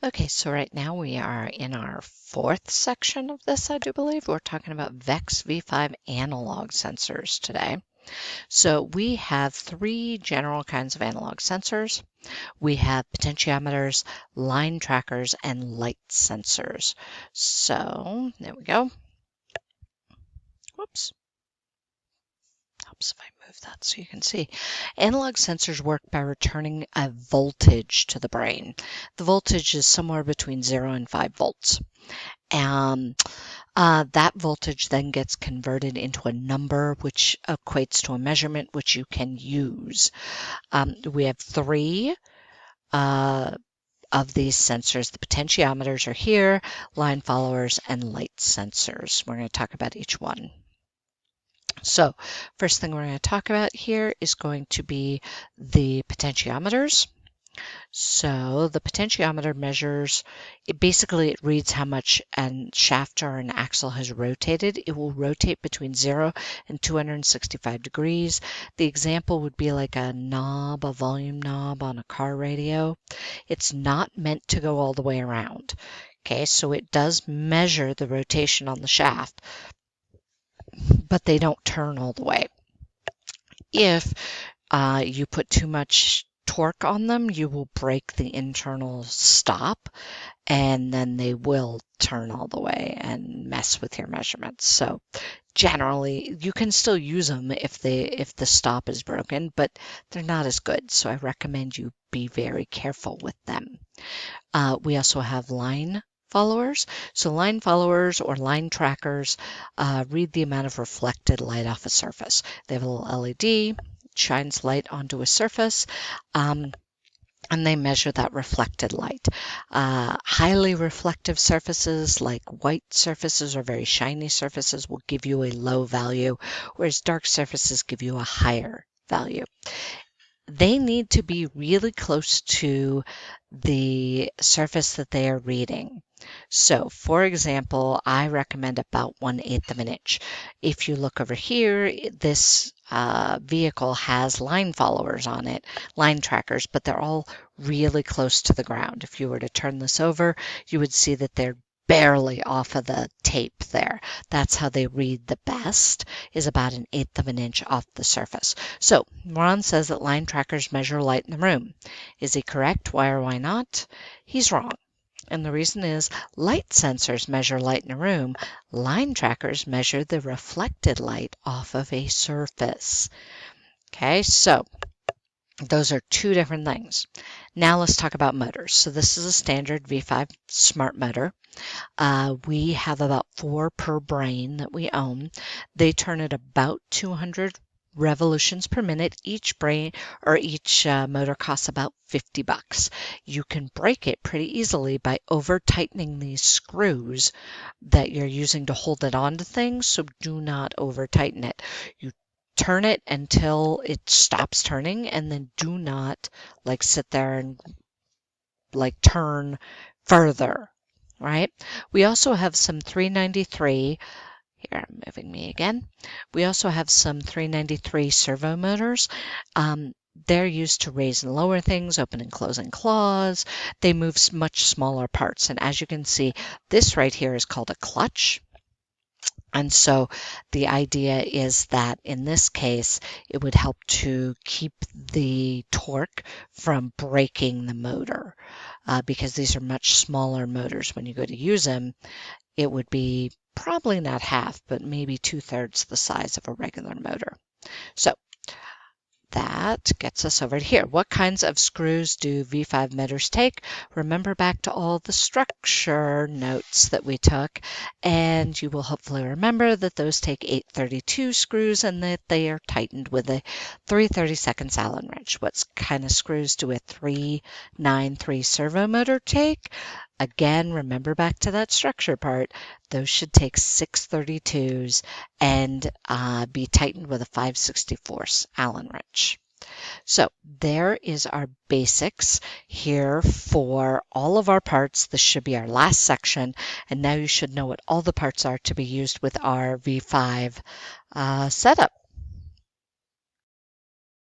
Okay, so right now we are in our fourth section of this, I do believe. We're talking about VEX V5 analog sensors today. So we have three general kinds of analog sensors. We have potentiometers, line trackers, and light sensors. So there we go. Whoops. Helps if I move that so you can see. Analog sensors work by returning a voltage to the brain. The voltage is somewhere between 0 and 5 volts. That voltage then gets converted into a number, which equates to a measurement which you can use. We have three of these sensors. The potentiometers are here, line followers, and light sensors. We're going to talk about each one. So first thing we're going to talk about here is going to be the potentiometers. So the potentiometer measures, it reads how much a shaft or an axle has rotated. It will rotate between 0 and 265 degrees. The example would be like a knob, a volume knob on a car radio. It's not meant to go all the way around. Okay, so it does measure the rotation on the shaft, but they don't turn all the way. If you put too much torque on them, you will break the internal stop, and then they will turn all the way and mess with your measurements. So generally, you can still use them if the stop is broken, but they're not as good. So I recommend you be very careful with them. We also have line followers. So line followers or line trackers read the amount of reflected light off a surface. They have a little LED, shines light onto a surface, and they measure that reflected light. Highly reflective surfaces like white surfaces or very shiny surfaces will give you a low value, whereas dark surfaces give you a higher value. They need to be really close to the surface that they are reading. So, for example, I recommend about 1/8 of an inch. If you look over here, this vehicle has line followers on it, line trackers, but they're all really close to the ground. If you were to turn this over, you would see that they're barely off of the tape there. That's how they read the best, is about 1/8 of an inch off the surface. So Ron says that line trackers measure light in the room. Is he correct? Why or why not? He's wrong. And the reason is light sensors measure light in a room. Line trackers measure the reflected light off of a surface. Okay, so those are two different things. Now let's talk about motors. So this is a standard V5 smart motor. We have about 4 per brain that we own. They turn at about 200 revolutions per minute. Each brain or each motor costs about $50. You can break it pretty easily by over tightening these screws that you're using to hold it onto things. So do not over tighten it. You turn it until it stops turning, and then do not sit there and turn further, right? We also have some 393. Here, I'm moving me again. We also have some 393 servo motors. They're used to raise and lower things, open and closing claws. They move much smaller parts. And as you can see, this right here is called a clutch. And so the idea is that in this case, it would help to keep the torque from breaking the motor. Because these are much smaller motors. When you go to use them, it would be probably not half, but maybe 2/3 the size of a regular motor. So that gets us over to here. What kinds of screws do V5 motors take? Remember back to all the structure notes that we took, and you will hopefully remember that those take 832 screws and that they are tightened with a 3/32 Allen wrench. What kind of screws do a 393 servo motor take? Again, remember back to that structure part. Those should take 632s and be tightened with a 5/64 Allen wrench. So there is our basics here for all of our parts. This should be our last section, and now you should know what all the parts are to be used with our V5 setup.